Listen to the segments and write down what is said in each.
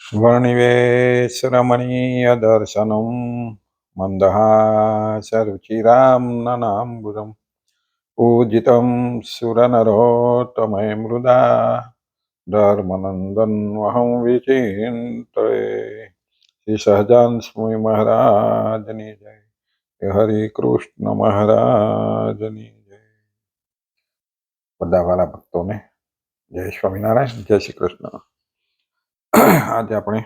वर्णिवेशरमणीयदर्शनं मन्दहासरुचिरां ननाम्बुजं पूजितं सुरनरोत्तमैः मृदा धर्मनन्दन्वहं विचिन्तये। श्री सहजान स्वामी महाराजनी जय। हरे कृष्ण महाराजनी जय। બધા ભક્તોને જય સ્વામિનારાયણ, જય શ્રી કૃષ્ણ। આજે આપણે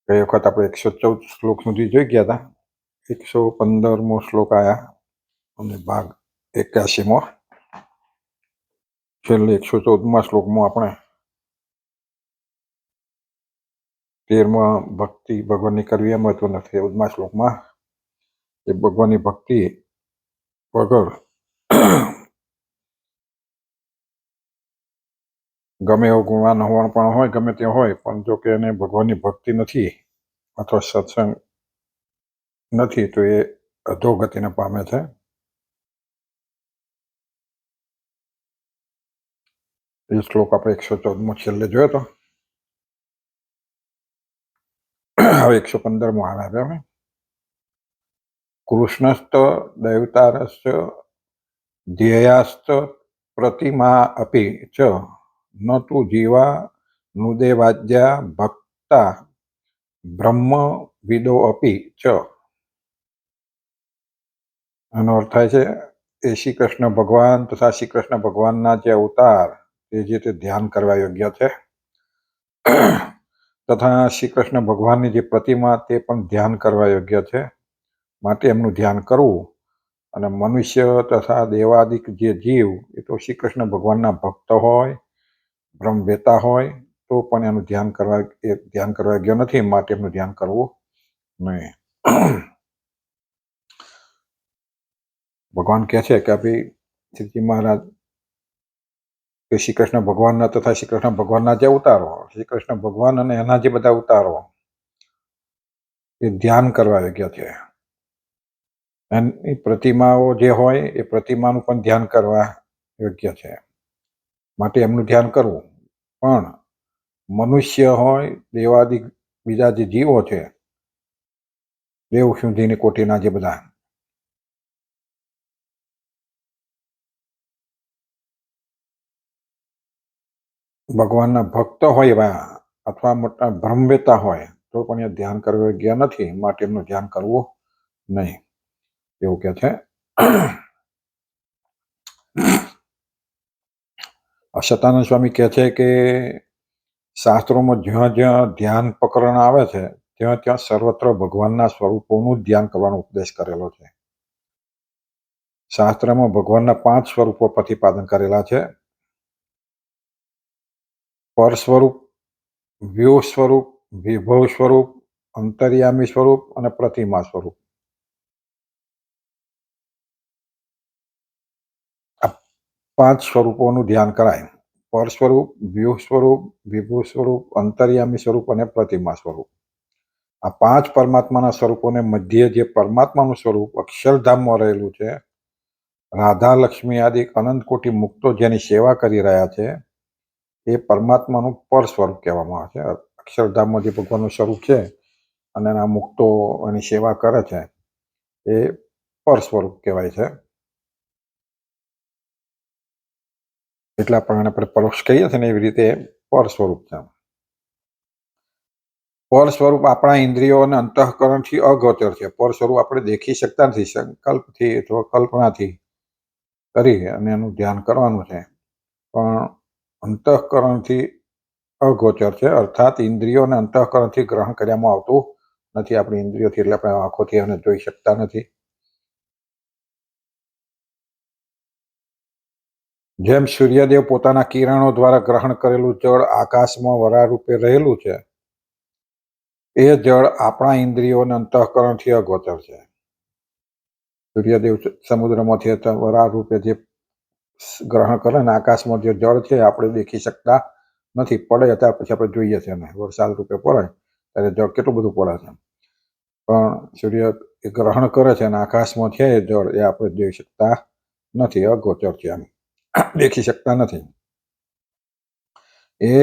ગઈ વખત આપણે 114 શ્લોક સુધી જોઈ ગયા હતા। 115મો શ્લોક આયા અને ભાગ 81મો। છેલ્લે 114મા શ્લોકમાં આપણે 13મા ભક્તિ ભગવાનની કરવી એમ હતું ને 14મા શ્લોકમાં એ ભગવાનની ભક્તિ વગર ગમે એવો ગુણવાન હોવાનું પણ હોય, ગમે તે હોય, પણ જો કે એને ભગવાનની ભક્તિ નથી અથવા સત્સંગ નથી તો એ અધોગતિને પામે છે। એ શ્લોક આપણે 114મો છેલ્લે જોયો હતો। હવે 115મો આવે આપણે। કૃષ્ણસ્ત દૈવતારશ્ચ ધ્યેયાસ્ત પ્રતિમા અપી ચ ન તુ જીવા નુદેવાદ્યા ભક્તા બ્રહ્મ વિદો અપી ચ। આનો અર્થ થાય છે એ શ્રી કૃષ્ણ ભગવાન તથા શ્રી કૃષ્ણ ભગવાનના જે અવતાર તે જે તે ધ્યાન કરવા યોગ્ય છે તથા શ્રી કૃષ્ણ ભગવાનની જે પ્રતિમા તે પણ ધ્યાન કરવા યોગ્ય છે, માટે એમનું ધ્યાન કરવું। અને મનુષ્ય તથા દેવાદિક જે જીવ એ તો શ્રી કૃષ્ણ ભગવાનના ભક્ત હોય, બ્રહ્મવેતા હોય તો પણ એનું ધ્યાન કરવા યોગ્ય નથી, માટે એમનું ધ્યાન કરવું નહીં। ભગવાન કહે છે કે ભાઈ શ્રીજી મહારાજ કે શ્રી કૃષ્ણ ભગવાનના તથા શ્રી કૃષ્ણ ભગવાનના જે અવતારો, શ્રી કૃષ્ણ ભગવાન અને એના જે બધા અવતારો એ ધ્યાન કરવા યોગ્ય છે। એની પ્રતિમાઓ જે હોય એ પ્રતિમાનું પણ ધ્યાન કરવા યોગ્ય છે, માટે એમનું ધ્યાન કરવું। પણ મનુષ્ય હોય, દેવાદિક બીજા જે જીવો છે, દેવ સુધીની કોટીના જે બધા ભગવાનના ભક્ત હોય એવા અથવા મોટા બ્રહ્મવેતા હોય તો પણ એ ધ્યાન કરવા યોગ્ય નથી, માટે એમનું ધ્યાન કરવું નહીં, એવું કે છે। સતાનંદ સ્વામી કહે છે કે શાસ્ત્રોમાં જ્યાં જ્યાં ધ્યાન પ્રકરણ આવે છે ત્યાં ત્યાં સર્વત્ર ભગવાનના સ્વરૂપોનું ધ્યાન કરવાનો ઉપદેશ કરેલો છે। શાસ્ત્રમાં ભગવાનના 5 સ્વરૂપો પ્રતિપાદન કરેલા છે: પર સ્વરૂપ, વ્યૂહ સ્વરૂપ, વિભવ સ્વરૂપ, અંતર્યામી સ્વરૂપ અને પ્રતિમા સ્વરૂપ। આ 5 સ્વરૂપોનું ધ્યાન કરાય: પર સ્વરૂપ, વ્યૂહ સ્વરૂપ, વિભવ સ્વરૂપ, અંતર્યામી સ્વરૂપ અને પ્રતિમા સ્વરૂપ। આ 5 પરમાત્માના સ્વરૂપોને મધ્ય જે પરમાત્માનું સ્વરૂપ અક્ષરધામમાં રહેલું છે, રાધા લક્ષ્મી આદિ અનંત કોટી મુક્તો જેની સેવા કરી રહ્યા છે એ પરમાત્માનું પર સ્વરૂપ કહેવામાં આવે છે। અક્ષરધામમાં જે ભગવાનનું સ્વરૂપ છે અને એના મુક્તો એની સેવા કરે છે એ પર સ્વરૂપ કહેવાય છે। એટલા પ્રમાણે આપણે પરોક્ષ કહીએ છીએ ને એવી રીતે પર સ્વરૂપ છે। પર સ્વરૂપ આપણા ઇન્દ્રિયો અને અંતઃકરણથી અગોચર છે। પર સ્વરૂપ આપણે દેખી શકતા નથી, સંકલ્પથી અથવા કલ્પનાથી કરી અને એનું ધ્યાન કરવાનું છે, પણ અંતઃકરણથી અગોચર છે, અર્થાત ઇન્દ્રિયો અને અંતઃકરણથી ગ્રહણ કરવામાં આવતું નથી। આપણી ઇન્દ્રિયોથી એટલે આપણે આંખોથી એને જોઈ શકતા નથી। જેમ સૂર્યદેવ પોતાના કિરણો દ્વારા ગ્રહણ કરેલું જળ આકાશમાં વરાળ રૂપે રહેલું છે, એ જળ આપણા ઇન્દ્રિયો અને અંતઃકરણથી અગોચર છે। સૂર્યદેવ સમુદ્રમાંથી વરાળ રૂપે જે ગ્રહણ કરે ને આકાશમાં જે જળ છે આપણે દેખી શકતા નથી, પડે ત્યાર પછી આપણે જોઈએ છીએ, ને વરસાદ રૂપે પડે ત્યારે જળ કેટલું બધું પડે છે, પણ સૂર્ય એ ગ્રહણ કરે છે અને આકાશમાં છે એ જળ એ આપણે જોઈ શકતા નથી, અગોચર છે, એમ દેખી શકતા નથી। એ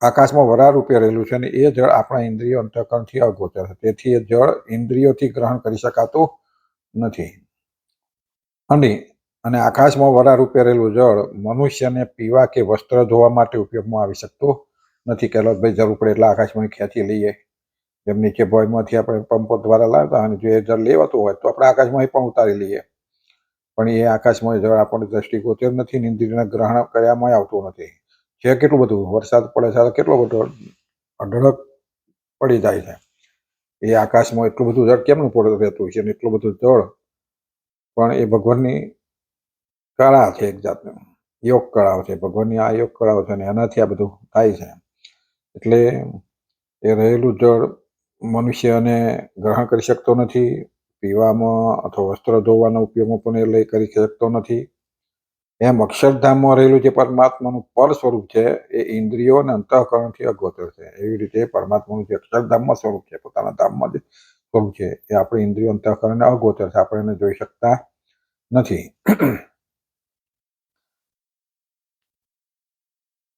આકાશમાં વરાળ રૂપે રહેલું છે અને એ જળ આપણા ઇન્દ્રિયો અંતઃકરણથી અગોચર છે. તેથી એ જળ ઇન્દ્રિયોથી ગ્રહણ કરી શકાતું નથી. અને આકાશમાં વરાળ રૂપે રહેલું જળ મનુષ્યને પીવા કે વસ્ત્ર ધોવા માટે ઉપયોગમાં આવી શકતું નથી. કે ભાઈ જરૂર પડે એટલે આકાશમાં ખેંચી લઈએ, જેમ નીચે ભોયમાંથી આપણે પંપો દ્વારા લાવતા અને જો એ જળ લેવાતું હોય તો આપણે આકાશમાં પણ ઉતારી લઈએ, પણ એ આકાશમાં જળ આપણને દ્રષ્ટિગોચર નથી, ઇન્દ્રિયના ગ્રહણ કર્યામાં આવતું નથી. છે કેટલું બધું વરસાદ પડે છે, કેટલો બધો અઢળક પડી જાય છે. એ આકાશમાં એટલું બધું જળ કેમનું પડતું રહેતું છે, એટલું બધું જળ પણ એ ભગવાનની કળા છે, એક જાતનું યોગ કળાઓ છે. ભગવાનની આ યોગ કળાઓ છે અને એનાથી આ બધું થાય છે. એટલે એ રહેલું જળ મનુષ્યને ગ્રહણ કરી શકતો નથી. પીવામાં અથવા વસ્ત્ર ધોવાના ઉપયોગમાં પણ એ લઈ કરી શકતો નથી. એમ અક્ષરધામમાં રહેલું જે પરમાત્માનું પર સ્વરૂપ છે એ ઇન્દ્રિયો અને અંતઃકરણથી અગોચર છે. એવી રીતે પરમાત્માનું જે અક્ષરધામમાં સ્વરૂપ છે, પોતાના ધામમાં જે સ્વરૂપ છે, એ આપણે ઇન્દ્રિયો અંતઃકરણને અગોચર છે, આપણે એને જોઈ શકતા નથી.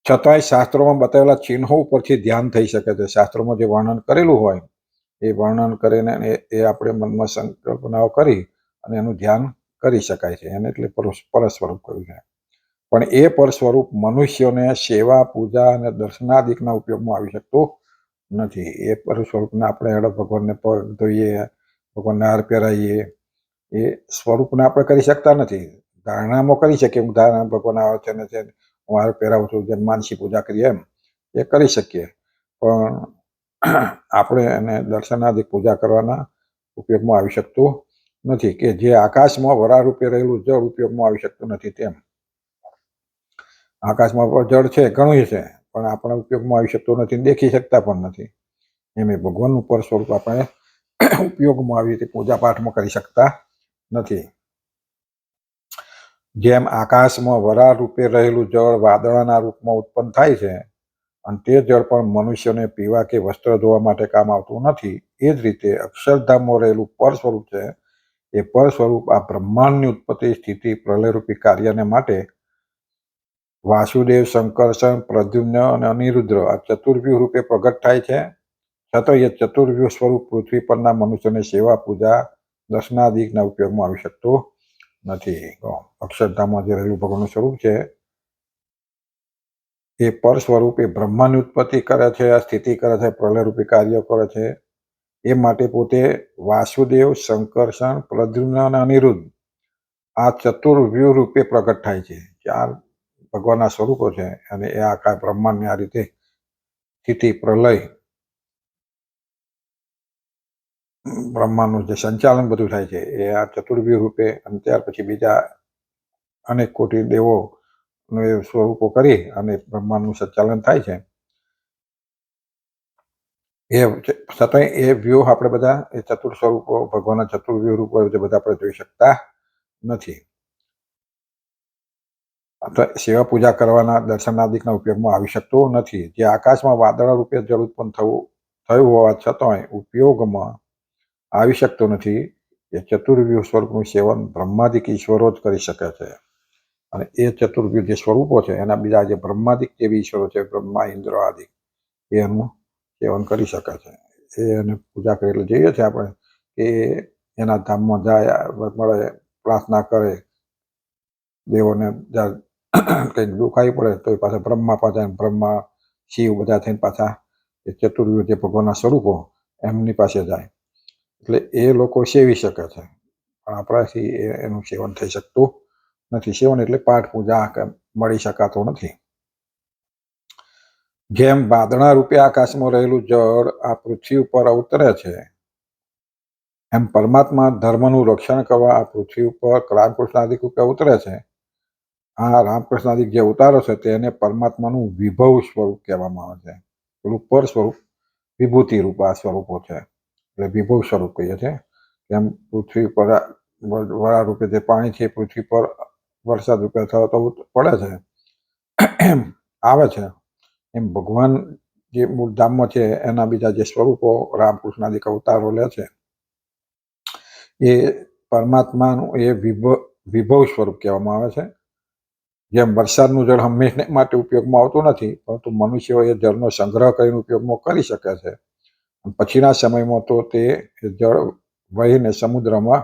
છતાંય શાસ્ત્રોમાં બતાવેલા ચિહ્નો ઉપરથી ધ્યાન થઈ શકે છે. શાસ્ત્રોમાં જે વર્ણન કરેલું હોય એ વર્ણન કરીને એ આપણે મનમાં સંકલ્પનાઓ કરી અને એનું ધ્યાન કરી શકાય છે. એને એટલે પર સ્વરૂપ કહ્યું છે. પણ એ પર સ્વરૂપ મનુષ્યોને સેવા, પૂજા અને દર્શનાદિકના ઉપયોગમાં આવી શકતું નથી. એ પર સ્વરૂપને આપણે હેડો ભગવાનને પગ ધોઈએ, ભગવાનને હાર પહેરાવીએ, એ સ્વરૂપને આપણે કરી શકતા નથી. ધારણામાં કરી શકીએ, હું ધારણા ભગવાન આવે છે ને છે, હું હાર પહેરાવું છું, જેમ માનસી પૂજા કરીએ એમ એ કરી શકીએ, પણ આપણે એને દર્શનાદિક પૂજા કરવાના ઉપયોગમાં આવી શકતું નથી. કે જે આકાશમાં વરાળ રૂપે રહેલું જળ ઉપયોગમાં આવી શકતું નથી, તેમ આકાશમાં જળ છે, ઘણું છે, પણ આપણા ઉપયોગમાં આવી શકતું નથી, દેખી શકતા પણ નથી. એમ એ ભગવાનનું પર સ્વરૂપ આપણે ઉપયોગમાં આવી રીતે પૂજા પાઠમાં કરી શકતા નથી. જેમ આકાશમાં વરાળ રૂપે રહેલું જળ વાદળાના રૂપમાં ઉત્પન્ન થાય છે અને તે જળ પણ મનુષ્યને પીવા કે વસ્ત્ર ધોવા માટે કામ આવતું નથી, એ જ રીતે અક્ષરધામમાં રહેલું પર સ્વરૂપ છે. એ પર સ્વરૂપ આ બ્રહ્માંડની ઉત્પત્તિ, સ્થિતિ, પ્રલયરૂપી કાર્યને માટે વાસુદેવ, શંકરસન, પ્રદ્યુમ્ન અને અનિરુદ્ર આ ચતુર્વ્યુહ રૂપે પ્રગટ થાય છે. છતાં એ ચતુર્વ્યુહ સ્વરૂપ પૃથ્વી પરના મનુષ્યને સેવા, પૂજા, દર્શનાદિકના ઉપયોગમાં આવી શકતું નથી. અક્ષરધામમાં જે રહેલું ભગવાનનું સ્વરૂપ છે એ પર સ્વરૂપ એ બ્રહ્માંડની ઉત્પત્તિ કરે છે, સ્થિતિ કરે છે, પ્રલયરૂપી કાર્ય કરે છે. એ માટે પોતે વાસુદેવ, શંકરસન, પ્રદ્યુમ્ન અને અનિરુદ્ધ આ ચતુર્વ્યુહ રૂપે પ્રગટ થાય છે. 4 ભગવાનના સ્વરૂપો છે અને એ આખા બ્રહ્માંડની આ રીતે સ્થિતિ, પ્રલય, બ્રહ્માંડનું જે સંચાલન બધું થાય છે એ આ ચતુર્વ્યુહ રૂપે, અને ત્યાર પછી બીજા અનેક કોટી દેવો સ્વરૂપો કરી અને બ્રહ્માંડનું સંચાલન થાય છે. એ છતાંય એ વ્યૂહ આપણે બધા એ ચતુર સ્વરૂપો, ભગવાનના ચતુર્વ્યુહ રૂપો બધા આપણે જોઈ શકતા નથી. સેવા પૂજા કરવાના દર્શનાદિકના ઉપયોગમાં આવી શકતું નથી. જે આકાશમાં વાદળ રૂપે જળ ઉત્પન્ન થયું હોવા છતાંય ઉપયોગમાં આવી શકતું નથી. એ ચતુર્વ્યુહ સ્વરૂપનું સેવન બ્રહ્માદિક ઈશ્વરો જ કરી શકે છે. અને એ ચતુર્વ્યુહ જે સ્વરૂપો છે એના બીજા જે બ્રહ્માદિક જેવી ઈશ્વરો છે, બ્રહ્મા, ઇન્દ્ર આદિ, એનું સેવન કરી શકે છે. એને પૂજા કરી એટલે જોઈએ છે આપણે કે એના ધામમાં જાય, મળે, પ્રાર્થના કરે, દેવોને કંઈક દુખાઈ પડે તો એ પાછા બ્રહ્મા પાસે, બ્રહ્મા, શિવ બધા થઈને પાછા એ ચતુર્વ્યુહ જે ભગવાનના સ્વરૂપો એમની પાસે જાય. એટલે એ લોકો સેવી શકે છે, પણ આપણાથી એનું સેવન થઈ શકતું નથી. સેવન એટલે પાઠ પૂજા મળી શકાતો નથી. જેમ વાદળા રૂપે આકાશમાં રહેલું જળ આ પૃથ્વી ઉપર અવતરે છે, એમ પરમાત્મા ધર્મનું રક્ષણ કરવા આ પૃથ્વી ઉપર રામકૃષ્ણાદિક રૂપે અવતરે છે. આ રામકૃષ્ણાદિક જે અવતારો છે તેને પરમાત્માનું વિભવ સ્વરૂપ કહેવામાં આવે છે. પેલું પર સ્વરૂપ વિભૂતિ રૂપ આ સ્વરૂપો છે, એટલે વિભવ સ્વરૂપ કહીએ છીએ. એમ પૃથ્વી પર વરાળ રૂપે જે પાણી છે પૃથ્વી પર વરસાદ રૂપે થતો પડે છે, એમ આવે છે. એમ ભગવાન જે મૂળ ધામમાં છે એના બીજા જે સ્વરૂપો રામકૃષ્ણાદિક અવતારો લે છે એ પરમાત્માનું એ વિભવ સ્વરૂપ કહેવામાં આવે છે. જેમ વરસાદનું જળ હંમેશા માટે ઉપયોગમાં આવતું નથી, પરંતુ મનુષ્યો એ જળનો સંગ્રહ કરીને ઉપયોગમાં કરી શકે છે. પછીના સમયમાં તો તે જળ વહીને સમુદ્રમાં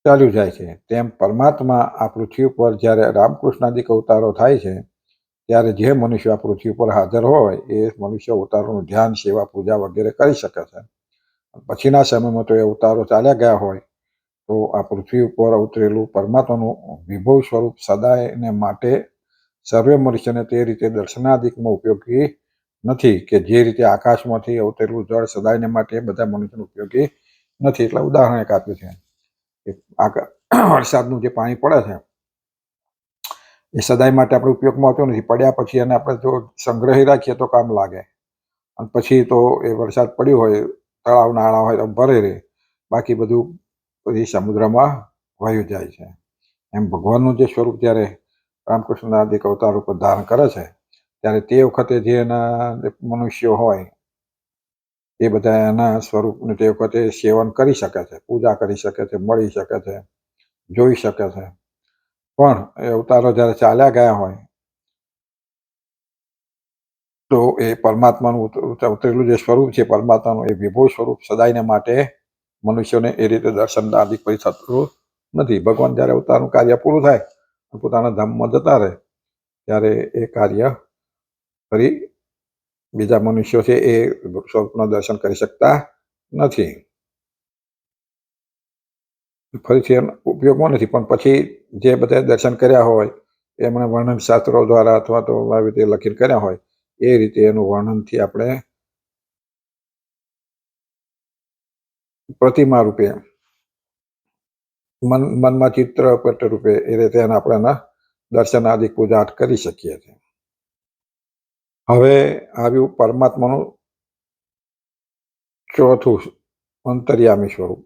ચાલ્યું જાય છે. તેમ પરમાત્મા આ પૃથ્વી ઉપર જ્યારે રામકૃષ્ણાદિક અવતારો થાય છે, ત્યારે જે મનુષ્ય આ પૃથ્વી પર હાજર હોય એ મનુષ્ય અવતારોનું ધ્યાન, સેવા, પૂજા વગેરે કરી શકે છે. પછીના સમયમાં તો એ અવતારો ચાલ્યા ગયા હોય તો આ પૃથ્વી ઉપર અવતરેલું પરમાત્માનું વિભવ સ્વરૂપ સદાયને માટે સર્વે મનુષ્યને તે રીતે દર્શનાદિકમાં ઉપયોગી નથી કે જે રીતે આકાશમાંથી અવતરેલું જળ સદાયને માટે બધા મનુષ્યને ઉપયોગી નથી. એટલે ઉદાહરણ એક આપ્યું છે કે વરસાદનું જે પાણી પડે છે એ સદાય માટે આપણે ઉપયોગમાં આવતું નથી. પડ્યા પછી એને આપણે જો સંગ્રહી રાખીએ તો કામ લાગે, અને પછી તો એ વરસાદ પડ્યો હોય, તળાવ નાળા હોય તો ભરે રહે, બાકી બધું પછી સમુદ્રમાં વહી જાય છે. એમ ભગવાનનું જે સ્વરૂપ જ્યારે રામકૃષ્ણ આદિક અવતાર ઉપર ધારણ કરે છે, ત્યારે તે વખતે જે એના મનુષ્યો હોય એ બધા એના સ્વરૂપનું તે વખતે સેવન કરી શકે છે, પૂજા કરી શકે છે, મળી શકે છે, જોઈ શકે છે. પણ એ અવતારો જ્યારે ચાલ્યા ગયા હોય તો એ પરમાત્માનું ઉતરેલું જે સ્વરૂપ છે પરમાત્માનું, એ વિભવ સ્વરૂપ સદાયને માટે મનુષ્યોને એ રીતે દર્શન આદિ કોઈ થતું નથી. ભગવાન જ્યારે અવતારનું કાર્ય પૂરું થાય, પોતાના ધામમાં જતા રહે, ત્યારે એ કાર્ય ફરી બીજા મનુષ્યો છે એ સ્વરૂપના દર્શન કરી શકતા નથી, ફરીથી એનો ઉપયોગમાં નથી. પણ પછી જે બધા દર્શન કર્યા હોય એમણે વર્ણન શાસ્ત્રો દ્વારા અથવા તો આવી રીતે લખીને કર્યા હોય એ રીતે એનું વર્ણનથી આપણે પ્રતિમા રૂપે મનમાં ચિત્રપટ રૂપે એ રીતે આપણે એના દર્શન આદિ પૂજા કરી શકીએ છીએ. હવે આવ્યું પરમાત્માનું ચોથું અંતર્યામી સ્વરૂપ.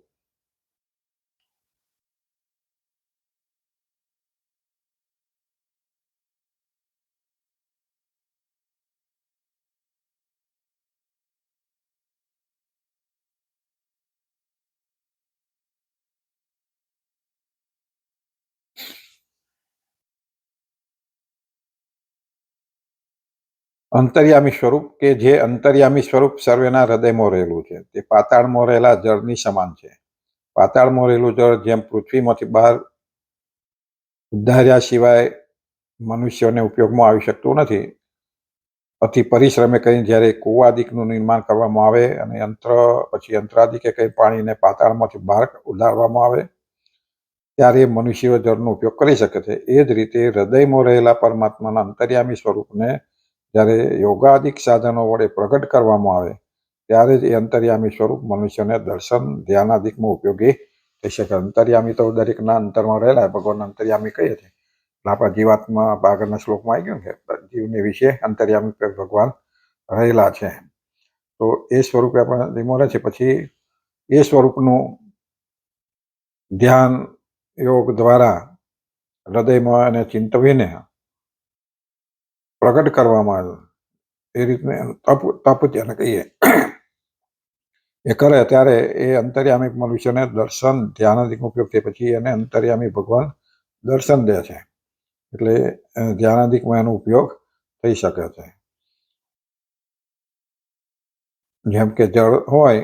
અંતર્યામી સ્વરૂપ કે જે અંતર્યામી સ્વરૂપ સર્વેના હૃદયમાં રહેલું છે, તે પાતાળમાં રહેલા જળની સમાન છે. પાતાળમાં રહેલું જળ જેમ પૃથ્વીમાંથી બહાર ઉદ્ધાર્યા સિવાય મનુષ્યોને ઉપયોગમાં આવી શકતું નથી, અતિ પરિશ્રમે કરીને જ્યારે કુવાદિકનું નિર્માણ કરવામાં આવે અને યંત્રાદિકે કંઈ પાણીને પાતાળમાંથી બહાર ઉધારવામાં આવે ત્યારે મનુષ્યો જળનો ઉપયોગ કરી શકે છે. એ જ રીતે હૃદયમાં રહેલા પરમાત્માના અંતર્યામી સ્વરૂપને જ્યારે યોગાદિક સાધનો વડે પ્રગટ કરવામાં આવે ત્યારે જ એ અંતર્યામી સ્વરૂપ મનુષ્યને દર્શન ધ્યાનાદિકમાં ઉપયોગી થઈ શકે. અંતર્યામી તો દરેકના અંતરમાં રહેલા ભગવાન અંતર્યામી કહીએ છીએ. આપણા જીવાત્મા આગળના શ્લોકમાં આવી ગયું કે જીવને વિશે અંતર્યામી ભગવાન રહેલા છે. તો એ સ્વરૂપે આપણા ધીમો રહે છે. પછી એ સ્વરૂપનું ધ્યાન યોગ દ્વારા હૃદયમાં એને ચિંતવીને પ્રગટ કરવામાં આવે એ રીતને તપ જેને કહીએ એ કરે ત્યારે એ અંતર્યામી મનુષ્યને દર્શન ધ્યાનાદિક ઉપયોગ થાય. પછી એને અંતર્યામી ભગવાન દર્શન દે છે, એટલે ધ્યાનાદિકમાં એનો ઉપયોગ થઈ શકે છે. જેમ કે જળ હોય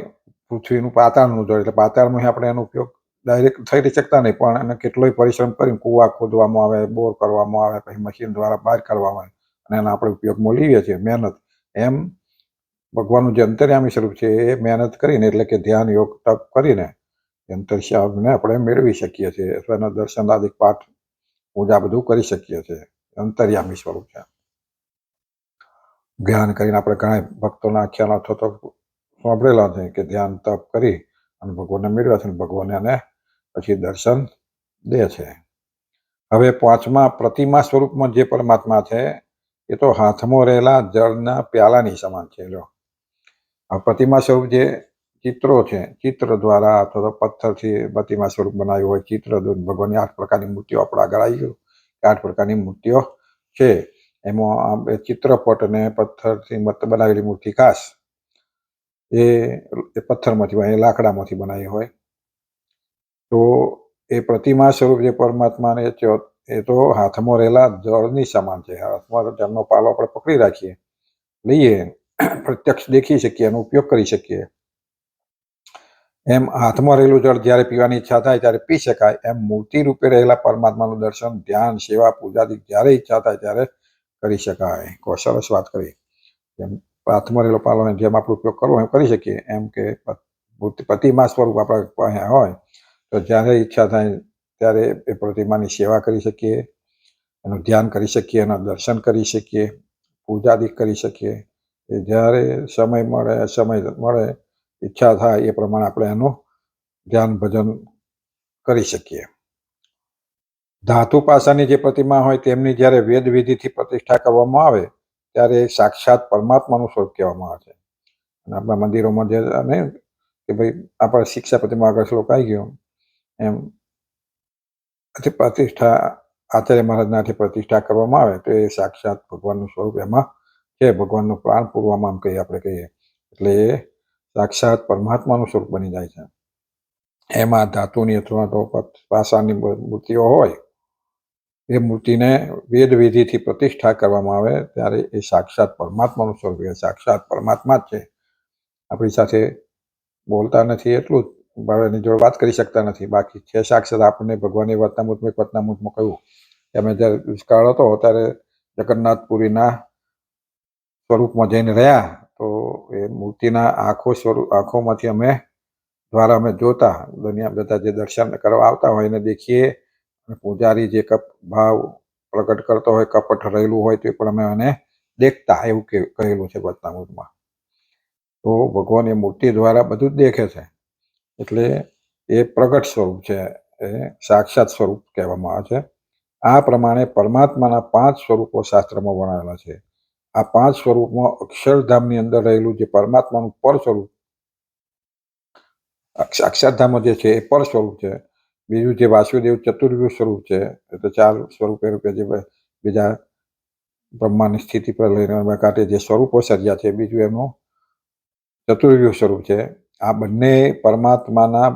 પૃથ્વીનું પાતાળનું જળ, એટલે પાતાળમાં આપણે એનો ઉપયોગ ડાયરેક્ટ થઈ શકતા નહીં, પણ એને કેટલોય પરિશ્રમ કરીને કૂવા ખોદવામાં આવે, બોર કરવામાં આવે, પછી મશીન દ્વારા બહાર કાઢવામાં આવે અને એના આપણે ઉપયોગમાં લઈએ છીએ મહેનત. એમ ભગવાનનું જે અંતર્યામી સ્વરૂપ છે એ મહેનત કરીને, એટલે કે ધ્યાન યોગ તપ કરીને અંતર્યામીને આપણે મેળવી શકીએ છીએ, અથવા એના દર્શન આદિક પાઠ પૂજા બધું કરી શકીએ છીએ. અંતર્યામી સ્વરૂપ છે. ધ્યાન કરીને આપણે ઘણા ભક્તોના આખ્યાનો અથવા તો સાંભળેલા છે કે ધ્યાન તપ કરી અને ભગવાનને મેળવ્યા છે, ભગવાન એને પછી દર્શન દે છે. હવે પાંચમા પ્રતિમા સ્વરૂપમાં જે પરમાત્મા છે એ તો હાથમાં રહેલા જળના પ્યાલાની સમાન છે. જો આ પ્રતિમા સ્વરૂપ જે ચિત્રો છે, ચિત્ર દ્વારા અથવા તો પથ્થરથી પ્રતિમા સ્વરૂપ બનાવ્યું હોય, ચિત્ર ભગવાનની 8 પ્રકારની મૂર્તિઓ આપણા આગળ આવી ગયું. 8 પ્રકારની મૂર્તિઓ છે, એમાં ચિત્રપટ અને પથ્થરથી બનાવેલી મૂર્તિ ખાસ એ પથ્થરમાંથી બને, લાકડામાંથી બનાવી હોય. તો એ પ્રતિમા સ્વરૂપ જે પરમાત્માને એ તો હાથમાં રહેલા જળની સમાન છે. હાથમાં જળનો પાલો આપણે પકડી રાખીએ, લઈએ, પ્રત્યક્ષ દેખી શકીએ, એનો ઉપયોગ કરી શકીએ. એમ હાથમાં રહેલું જળ જ્યારે પીવાની ઈચ્છા થાય ત્યારે પી શકાય. એમ મૂર્તિ રૂપે રહેલા પરમાત્માનું દર્શન, ધ્યાન, સેવા, પૂજાથી જ્યારે ઈચ્છા થાય ત્યારે કરી શકાય. સરસ વાત કરી. જેમ હાથમાં રહેલો પાલો જેમ આપણે ઉપયોગ કરવો એમ કરી શકીએ. એમ કે પ્રતિમા સ્વરૂપ આપણા પાસે હોય તો જ્યારે ઈચ્છા થાય ત્યારે એ પ્રતિમાની સેવા કરી શકીએ, એનું ધ્યાન કરી શકીએ, એના દર્શન કરી શકીએ, પૂજાદિ કરી શકીએ. એ જ્યારે સમય મળે ઈચ્છા થાય એ પ્રમાણે આપણે એનું ધ્યાન ભજન કરી શકીએ. ધાતુ પાસાની જે પ્રતિમા હોય તેમની જ્યારે વેદ વિધિથી પ્રતિષ્ઠા કરવામાં આવે ત્યારે સાક્ષાત પરમાત્માનું સ્વરૂપ કહેવામાં આવે છે. અને આપણા મંદિરોમાં જે નહીં કે ભાઈ આપણે શિક્ષા પ્રતિમા આગળ શ્લોક આવી ગયો એમ પ્રતિષ્ઠા આચાર્ય મહારાજનાથી પ્રતિષ્ઠા કરવામાં આવે તો એ સાક્ષાત ભગવાનનું સ્વરૂપ એમાં છે. ભગવાનનું પ્રાણ પૂરવામાં કહીએ આપણે કહીએ એટલે એ સાક્ષાત પરમાત્માનું સ્વરૂપ બની જાય છે. એમાં ધાતુની અથવા તો પાસાની મૂર્તિઓ હોય એ મૂર્તિને વેદ વિધિથી પ્રતિષ્ઠા કરવામાં આવે ત્યારે એ સાક્ષાત પરમાત્માનું સ્વરૂપ, એ સાક્ષાત પરમાત્મા જ છે. આપણી સાથે બોલતા નથી એટલું જ એની જોડે વાત કરી શકતા નથી, બાકી છે સાક્ષાત. આપણને ભગવાનની વતનામૃતમાં કહ્યું કે અમે જ્યારે દુષ્કાળ હતો ત્યારે જગન્નાથપુરીના સ્વરૂપમાં જઈને રહ્યા તો એ મૂર્તિના આંખોમાંથી દ્વારા અમે જોતા, દુનિયા બધા જે દર્શન કરવા આવતા હોય એને દેખીએ. અને પૂજારી જે ભાવ પ્રગટ કરતો હોય, કપટ રહેલું હોય તે પણ અમે એને દેખતા, એવું કહેલું છે વતનામૃતમાં. તો ભગવાન એ મૂર્તિ દ્વારા બધું જ દેખે છે એટલે એ પ્રગટ સ્વરૂપ છે, એ સાક્ષાત સ્વરૂપ કહેવામાં આવે છે. આ પ્રમાણે પરમાત્માના 5 સ્વરૂપો શાસ્ત્રમાં વર્ણવેલા છે. આ 5 સ્વરૂપમાં અક્ષરધામની અંદર રહેલું જે પરમાત્માનું પર સ્વરૂપ, અક્ષરધામ જે છે એ પર સ્વરૂપ છે. બીજું જે વાસુદેવ ચતુર્વ્યુહ સ્વરૂપ છે, એટલે 4 સ્વરૂપે રૂપે જે બીજા બ્રહ્માની સ્થિતિ પર લઈને કાંઠે જે સ્વરૂપો સર્જ્યા છે, બીજું એનું ચતુર્વ્યુહ સ્વરૂપ છે. આ બંને પરમાત્માના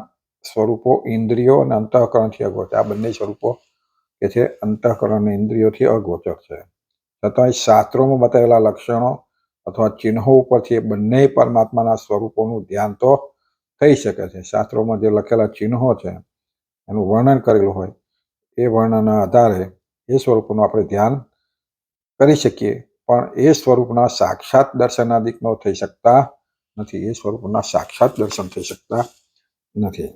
સ્વરૂપો ઇન્દ્રિયો અને અંતઃકરણથી અગોચર. આ બંને સ્વરૂપો કે છે અંતઃકરણ અને ઇન્દ્રિયોથી અગોચર છે. છતાંય શાસ્ત્રોમાં બતાવેલા લક્ષણો અથવા ચિહ્નો ઉપરથી બંને પરમાત્માના સ્વરૂપોનું ધ્યાન તો થઈ શકે છે. શાસ્ત્રોમાં જે લખેલા ચિહ્નો છે એનું વર્ણન કરેલું હોય એ વર્ણનના આધારે એ સ્વરૂપનું આપણે ધ્યાન કરી શકીએ, પણ એ સ્વરૂપના સાક્ષાત દર્શનાદિક ન થઈ શકતા નથી. એ સ્વરૂપના સાક્ષાત દર્શન થઈ શકતા નથી.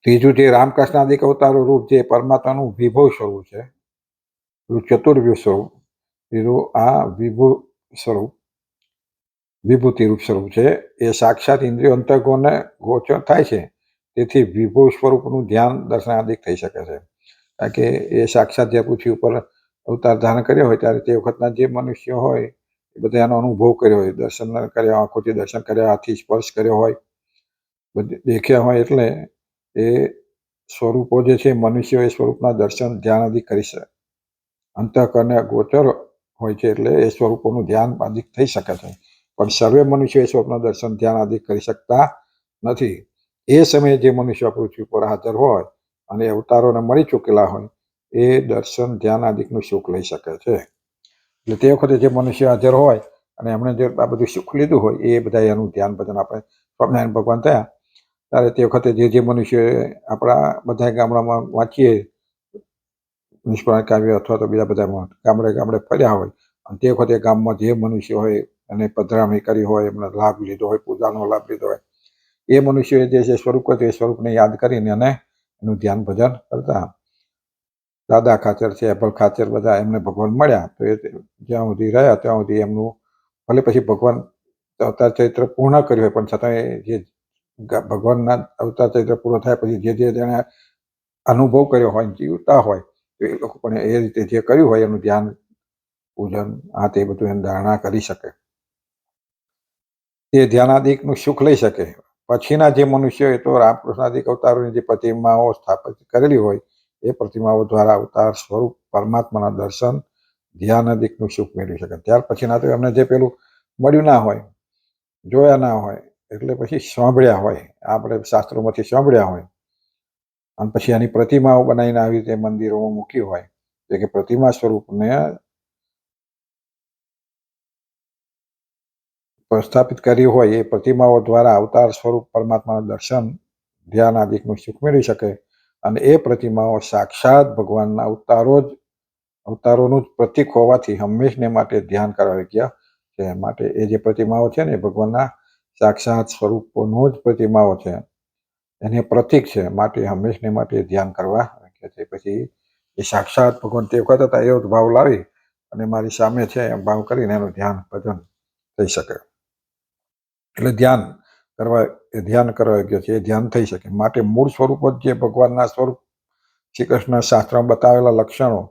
ત્રીજું જે રામકૃષ્ણાદિક અવતારો રૂપ જે પરમાત્માનું વિભવ સ્વરૂપ છે, ચતુર્વ્યુહ સ્વરૂપ, બીજું આ વિભુ સ્વરૂપ, વિભૂતિ રૂપ સ્વરૂપ છે. એ સાક્ષાત ઇન્દ્રિયો અંતર્ગોને ગોચર થાય છે, તેથી વિભુ સ્વરૂપનું ધ્યાન દર્શનાદિક થઈ શકે છે. કારણ કે એ સાક્ષાત જે પૃથ્વી ઉપર અવતાર ધારણ કર્યો હોય ત્યારે તે વખતના જે મનુષ્યો હોય એ બધા એનો અનુભવ કર્યો હોય, દર્શન કર્યા, આંખોથી દર્શન કર્યા, હાથથી સ્પર્શ કર્યો હોય, દેખ્યા હોય, એટલે એ સ્વરૂપો જે છે મનુષ્યો એ સ્વરૂપના દર્શન ધ્યાન આદિ કરી શકે. અંતઃકરણને ગોચર હોય છે એટલે એ સ્વરૂપોનું ધ્યાન આદિ થઈ શકે છે, પણ સર્વે મનુષ્યો એ સ્વરૂપના દર્શન ધ્યાન આદિ કરી શકતા નથી. એ સમયે જે મનુષ્ય પૃથ્વી પર હાજર હોય અને અવતારોને મળી ચૂકેલા હોય એ દર્શન ધ્યાન આદિકનું સુખ લઈ શકે છે. એટલે તે વખતે જે મનુષ્ય હાજર હોય અને એમણે જે આ બધું સુખ લીધું હોય એ બધા એનું ધ્યાન ભજન આપણે સ્વામિનારાયણ ભગવાન થયા ત્યારે તે વખતે જે મનુષ્ય આપણા બધા ગામડામાં વાંચીએ નિષ્ણાત કાવ્ય અથવા તો બીજા બધા ગામડે ફર્યા હોય અને તે વખતે ગામમાં જે મનુષ્ય હોય અને પધરામણી કરી હોય, એમને લાભ લીધો હોય, પૂજાનો લાભ લીધો હોય, એ મનુષ્યોએ જે છે સ્વરૂપ હતું એ સ્વરૂપને યાદ કરીને અને એનું ધ્યાન ભજન કરતા. દાદા ખાચર છે, અભલ ખાચર, બધા એમને ભગવાન મળ્યા તો એ જ્યાં સુધી રહ્યા ત્યાં સુધી એમનું ભલે પછી ભગવાન અવતાર ચરિત્ર પૂર્ણ કર્યું હોય પણ છતાંય જે ભગવાનના અવતાર ચરિત્ર પૂર્ણ થયા પછી જે જેણે અનુભવ કર્યો હોય, જીવતા હોય તો એ લોકો પણ એ રીતે જે કર્યું હોય એનું ધ્યાન, પૂજન, આ તે બધું એને ધારણા કરી શકે, તે ધ્યાનાદિકનું સુખ લઈ શકે. પછીના જે મનુષ્યો એ તો રામકૃષ્ણાદિક અવતારોની જે પ્રતિમાઓ સ્થાપિત કરેલી હોય એ પ્રતિમાઓ દ્વારા અવતાર સ્વરૂપ પરમાત્માના દર્શન ધ્યાન આદિકનું સુખ મેળવી શકે. ત્યાર પછીના તો એમને જે પેલું મળ્યું ના હોય, જોયા ના હોય, એટલે પછી સાંભળ્યા હોય, આપણે શાસ્ત્રોમાંથી સાંભળ્યા હોય અને પછી આની પ્રતિમાઓ બનાવીને આવી રીતે મંદિરોમાં મૂકી હોય, એટલે કે પ્રતિમા સ્વરૂપને પ્રસ્થાપિત કરી હોય એ પ્રતિમાઓ દ્વારા અવતાર સ્વરૂપ પરમાત્માના દર્શન, ધ્યાન આદિકનું સુખ મેળવી શકે. અને એ પ્રતિમાઓ સાક્ષાત ભગવાનના અવતારોનું જ પ્રતીક હોવાથી હંમેશને માટે ધ્યાન કરવા યોગ્ય છે. માટે એ જે પ્રતિમાઓ છે ને એ ભગવાનના સાક્ષાત સ્વરૂપોનો જ પ્રતિમાઓ છે, એને પ્રતીક છે. માટે હંમેશને માટે ધ્યાન કરવા યોગ્ય છે. પછી એ સાક્ષાત ભગવાન તે વખત હતા એવો ભાવ લાવી અને મારી સામે છે એમ ભાવ કરીને એનું ધ્યાન ભજન થઈ શકે. એટલે ધ્યાન કરવા યોગ્ય છે, એ ધ્યાન થઈ શકે. માટે મૂળ સ્વરૂપ જ જે ભગવાનના સ્વરૂપ શ્રી કૃષ્ણ શાસ્ત્રમાં બતાવેલા લક્ષણો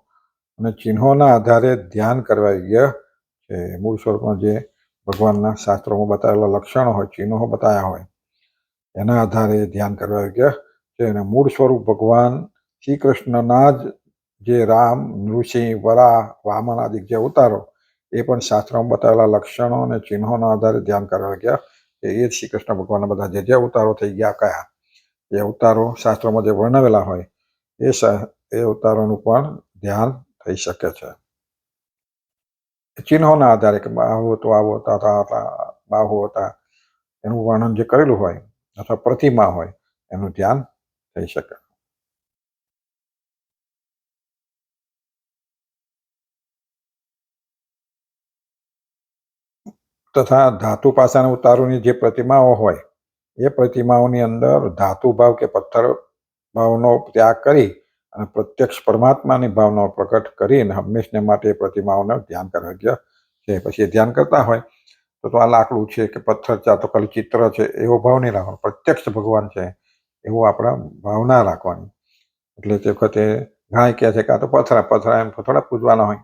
અને ચિહ્નોના આધારે ધ્યાન કરવા યોગ્ય છે. મૂળ સ્વરૂપમાં જે ભગવાનના શાસ્ત્રોમાં બતાવેલા લક્ષણો હોય, ચિહ્નો બતાવ્યા હોય, એના આધારે ધ્યાન કરવા યોગ્ય છે. અને મૂળ સ્વરૂપ ભગવાન શ્રી કૃષ્ણના જ જે રામ, નૃસિંહ, વરાહ, વામન આદિ જે અવતારો, એ પણ શાસ્ત્રોમાં બતાવેલા લક્ષણો અને ચિહ્નોના આધારે ધ્યાન કરવા યોગ્ય છે. એ જ શ્રી કૃષ્ણ ભગવાનના બધા જે અવતારો થઈ ગયા, કયા એ અવતારો શાસ્ત્રોમાં જે વર્ણવેલા હોય એ અવતારોનું પણ ધ્યાન થઈ શકે છે. ચિહ્નોના આધારે કે બાહુ તો આવો બાહુ હતા એનું વર્ણન જે કરેલું હોય અથવા પ્રતિમા હોય એનું ધ્યાન થઈ શકે. તથા ધાતુ પાસાના અવતારોની જે પ્રતિમાઓ હોય એ પ્રતિમાઓની અંદર ધાતુ ભાવ કે પથ્થર ભાવનો ત્યાગ કરી અને પ્રત્યક્ષ પરમાત્માની ભાવનો પ્રકટ કરીને હંમેશને માટે પ્રતિમાઓને ધ્યાન કરવા યોગ્ય છે. પછી એ ધ્યાન કરતા હોય તો આ લાકડું છે કે પથ્થર છે, તો ખાલી ચિત્ર છે એવો ભાવ નહીં રાખવાનો. પ્રત્યક્ષ ભગવાન છે એવો આપણા ભાવના રાખવાની. એટલે તે વખતે ઘણા કહે છે કે આ તો પથરા એમ થોડા પૂજવાના હોય,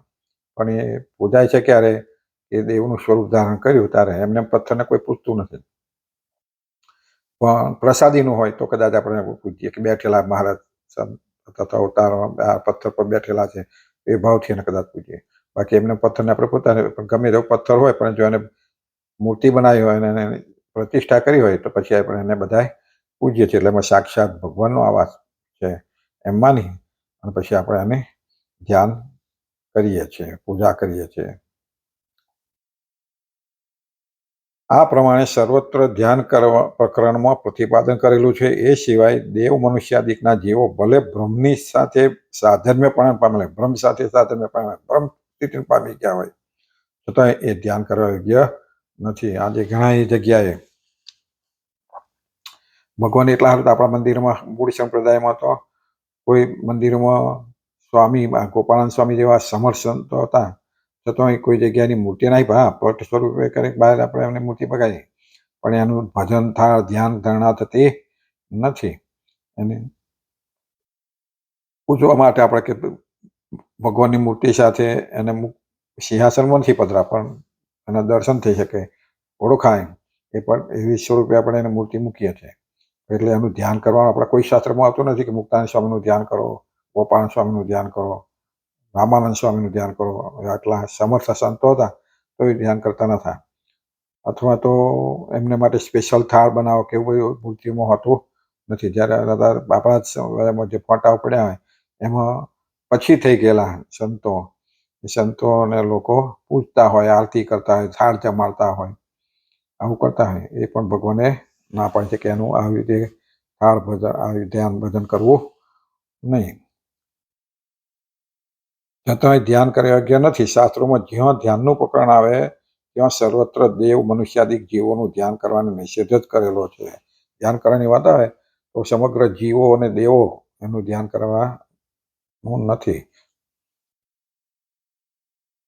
પણ એ પૂજાય છે ક્યારે એ દેવનું સ્વરૂપ ધારણ કર્યું ત્યારે. એમને પથ્થરને કોઈ પૂજતું નથી. પણ પ્રસાદીનું હોય તો કદાચ આપણે પૂછીએ કે બેઠેલા મહારાજ તથા અવતાર પથ્થર પર બેઠેલા છે એ ભાવથી એને કદાચ પૂછીએ. બાકી એમને પથ્થરને આપણે પોતાને ગમે તેવો પથ્થર હોય પણ જો એને મૂર્તિ બનાવી હોય અને એને પ્રતિષ્ઠા કરી હોય તો પછી આપણે એને બધા પૂજીએ છીએ. એટલે એમાં સાક્ષાત ભગવાનનો આવાસ છે એમ માની અને પછી આપણે એને ધ્યાન કરીએ છીએ, પૂજા કરીએ છીએ. આ પ્રમાણે સર્વત્ર ધ્યાન કરવા પ્રકરણમાં પ્રતિપાદન કરેલું છે. એ સિવાય દેવ, મનુષ્યાદિકના જીવો ભલે બ્રહ્મની સાથે સાધર્મ્ય પણ પામે, બ્રહ્મ સાથે સાધર્મ્ય પામે, બ્રહ્મ સ્થિતિ પામી ગયા હોય છતાં એ ધ્યાન કરવા યોગ્ય નથી. આજે ઘણા જગ્યાએ ભગવાન એટલા હારું આપણા મંદિરમાં મૂળ સંપ્રદાયમાં તો કોઈ મંદિરોમાં સ્વામી ગોપાળાનંદ સ્વામી જેવા સમર્થ સંતો હતા છતાં કોઈ જગ્યાની મૂર્તિ નહીં, પટ સ્વરૂપે કરીને બહાર આપણે એમની મૂર્તિ પકાવી, પણ એનું ભજન થાળ, ધ્યાન, ધારણા થતી નથી. એને પૂજવા માટે આપણે કે ભગવાનની મૂર્તિ સાથે એને સિંહાસનમાં નથી પધરા પણ એના દર્શન થઈ શકે, ઓળખાય, એ પણ એવી સ્વરૂપે આપણે એને મૂર્તિ મૂકીએ છીએ. એટલે એનું ધ્યાન કરવાનું આપણે કોઈ શાસ્ત્રમાં આવતું નથી કે મુક્તાનંદ સ્વામીનું ધ્યાન કરો, ગોપાળાનંદ સ્વામીનું ધ્યાન કરો, રામાનંદ સ્વામીનું ધ્યાન કરો. આટલા સમર્થ સંતો હતા તો એ ધ્યાન કરતા નતા. અથવા તો એમને માટે સ્પેશિયલ થાળ બનાવો કે એવું બધું મૂર્તિમાં હોતું નથી. જ્યારે આપણા જે ફોટાઓ પડ્યા હોય એમાં પછી થઈ ગયેલા સંતોને લોકો પૂજતા હોય, આરતી કરતા હોય, થાળ જમાડતા હોય, આવું કરતા હોય. એ પણ ભગવાને ના પાડે છે કે એનું આવી રીતે થાળ ભજન, આવી ધ્યાન ભજન કરવું નહીં. છતાંય ધ્યાન કરવા યોગ્ય નથી. શાસ્ત્રોમાં જ્યાં ધ્યાનનું પ્રકરણ આવે ત્યાં સર્વત્ર દેવ, મનુષ્યાદિક જીવોનું ધ્યાન કરવાનો નિષેધ જ કરેલો છે. ધ્યાન કરવાની વાત આવે તો સમગ્ર જીવો અને દેવો એનું ધ્યાન કરવાનું નથી.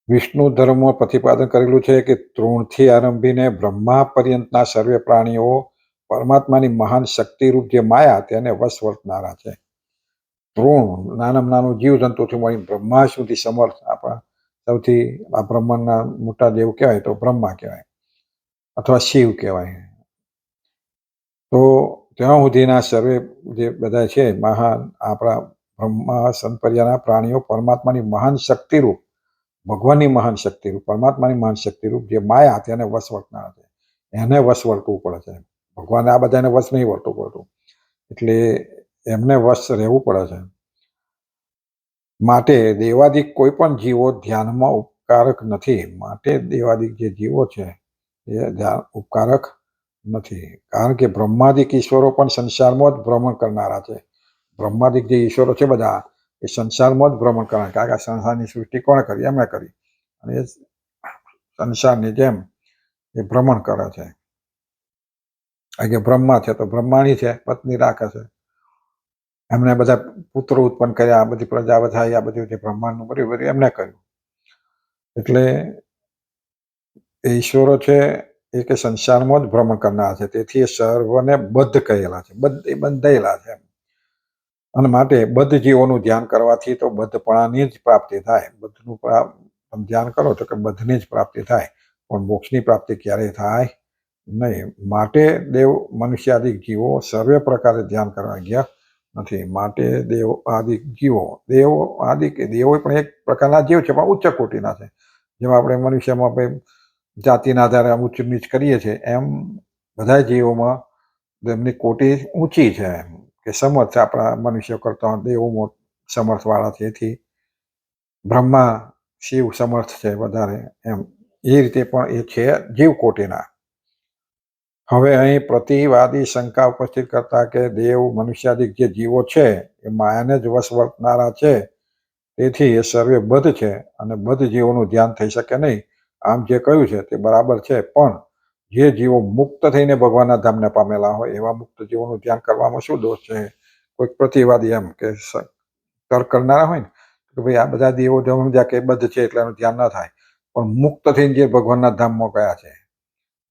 વિષ્ણુ ધર્મમાં પ્રતિપાદન કરેલું છે કે તૃણથી આરંભીને બ્રહ્મા પર્યંતના સર્વે પ્રાણીઓ પરમાત્માની મહાન શક્તિરૂપ જે માયા તેને વશ વર્તનારા છે. તૃણ નાનામાં નાનું જીવજંતુથી મળી બ્રહ્મા સુધી સમર્થ આપણા સૌથી આ બ્રહ્માંડના મોટા દેવ કહેવાય તો બ્રહ્મા કહેવાય અથવા શિવ કહેવાય. તો ત્યાં સુધીના સર્વે જે બધા છે મહાન આપણા બ્રહ્મા સંપર્યાના પ્રાણીઓ પરમાત્માની મહાન શક્તિરૂપ, ભગવાનની મહાન શક્તિરૂપ, પરમાત્માની મહાન શક્તિરૂપ જે માયા તેને વશ વર્તનારા છે. એને વશ વર્તવું પડે છે. ભગવાન આ બધાને વશ નહીં વર્તવું પડતું. એટલે એમને વશ રહેવું પડે છે. માટે દેવાદિક કોઈ પણ જીવો ધ્યાનમાં ઉપકારક નથી. માટે દેવાદિક જે જીવો છે એ ધ્યાન ઉપકારક નથી. કારણ કે બ્રહ્માદિક ઈશ્વરો પણ સંસારમાં જ ભ્રમણ કરનારા છે. બ્રહ્માદિક જે ઈશ્વરો છે બધા એ સંસારમાં જ ભ્રમણ કરનારા. કારણ કે સંસારની સૃષ્ટિ કોણે કરી? એમણે કરી. અને એ સંસારની જેમ એ ભ્રમણ કરે છે. કારણ કે બ્રહ્મા છે તો બ્રહ્માણી છે, પત્ની રાખે છે. એમને બધા પુત્રો ઉત્પન્ન કર્યા, બધી પ્રજા વધારી, આ બધું જે બ્રહ્માંડનું બધું એમને કર્યું. એટલે એ ઈશ્વરો છે એ કે સંસારમાં જ ભ્રમણ કરનારા છે. તેથી એ સર્વને બદ્ધ કહેલા છે. એ બંધાયેલા છે. અને માટે બદ્ધ જીવોનું ધ્યાન કરવાથી તો બદ્ધપણાની જ પ્રાપ્તિ થાય. બદ્ધનું ધ્યાન કરો તો કે બદ્ધની જ પ્રાપ્તિ થાય, પણ મોક્ષની પ્રાપ્તિ ક્યારેય થાય નહીં. માટે દેવ મનુષ્યાદિક જીવો સર્વે પ્રકારે ધ્યાન કરવા ગયા નથી. માટે દેવ આદિક જીવો, દેવો પણ એક પ્રકારના જીવ છે, પણ ઉચ્ચ કોટીના છે. જેમ આપણે મનુષ્યમાં ભાઈ જાતિના આધારે ઉચ્ચ નીચ કરીએ છીએ, એમ બધા જીવોમાં તેમની કોટી ઊંચી છે. એમ કે સમર્થ આપણા મનુષ્ય કરતા દેવોમાં સમર્થવાળા છે. એથી બ્રહ્મા શિવ સમર્થ છે વધારે. એમ એ રીતે પણ એ છે જીવ કોટીના. હવે અહીં પ્રતિવાદી શંકા ઉપસ્થિત કરતા કે દેવ મનુષ્યાદિક જે જીવો છે એ માયાને જ વશ વર્તનારા છે, તેથી એ સર્વે બદ્ધ છે અને બદ્ધ જીવોનું ધ્યાન થઈ શકે નહીં. આમ જે કહ્યું છે તે બરાબર છે, પણ જે જીવો મુક્ત થઈને ભગવાનના ધામને પામેલા હોય એવા મુક્ત જીવોનું ધ્યાન કરવામાં શું દોષ છે? કોઈક પ્રતિવાદી એમ કે તર્ક કરનારા હોય ને કે ભાઈ આ બધા દેવો સમજ્યા કે બદ્ધ છે એટલે એનું ધ્યાન ન થાય, પણ મુક્ત થઈને જે ભગવાનના ધામમાં ગયા છે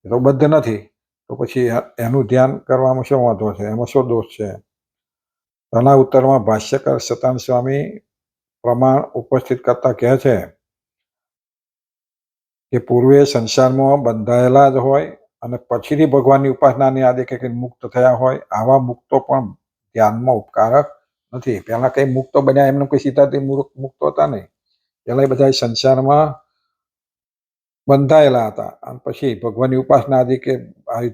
એ તો બદ્ધ નથી, તો પછી એનું ધ્યાન કરવામાં શું વાંધો છે? એમાં શું દોષ છે? આના ઉત્તરમાં ભાષ્યકાર સતાન સ્વામી પ્રમાણ ઉપસ્થિત કરતા કહે છે કે પૂર્વે સંસારમાં બંધાયેલા જ હોય અને પછીથી ભગવાનની ઉપાસનાની આદે કંઈક મુક્ત થયા હોય, આવા મુક્તો પણ ધ્યાનમાં ઉપકારક નથી. પહેલા કઈ મુક્તો બન્યા એમને કોઈ સીધાથી મુક્તો હતા નહીં. પહેલા એ બધા સંસારમાં બંધાયેલા હતા અને પછી ભગવાનની ઉપાસના આદિ કે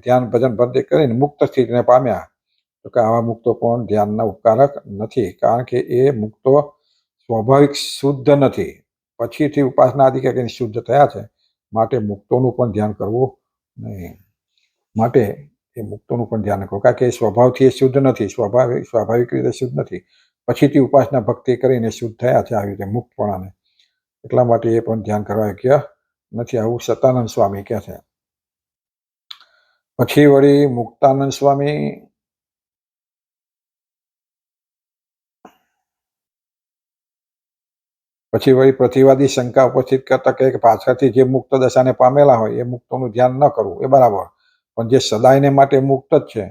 ધ્યાન ભજન ભક્તિ કરીને મુક્ત સ્થિતિને પામ્યા. તો કે આવા મુક્તો પણ ધ્યાનના ઉપકારક નથી. કારણ કે એ મુક્તો સ્વાભાવિક શુદ્ધ નથી, પછીથી ઉપાસના આદિ કે શુદ્ધ થયા છે. માટે મુક્તોનું પણ ધ્યાન કરવું નહીં. માટે એ મુક્તોનું પણ ધ્યાન કરવું, કારણ કે સ્વભાવથી એ શુદ્ધ નથી, સ્વાભાવિક રીતે શુદ્ધ નથી, પછીથી ઉપાસના ભક્તિ કરીને શુદ્ધ થયા છે આવી રીતે મુક્તપણાને. એટલા માટે એ પણ ધ્યાન કરવા યોગ્ય નથી. આવું સતાનંદ સ્વામી કહે છે. પછી વળી મુક્તાનંદ સ્વામી પ્રતિવાદી શંકા ઉપસ્થિત કરતા કહે કે પાછળથી જે મુક્ત દશાને પામેલા હોય એ મુક્તોનું ધ્યાન ન કરવું એ બરાબર, પણ જે સદાયને માટે મુક્ત જ છે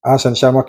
આ સંસારમાં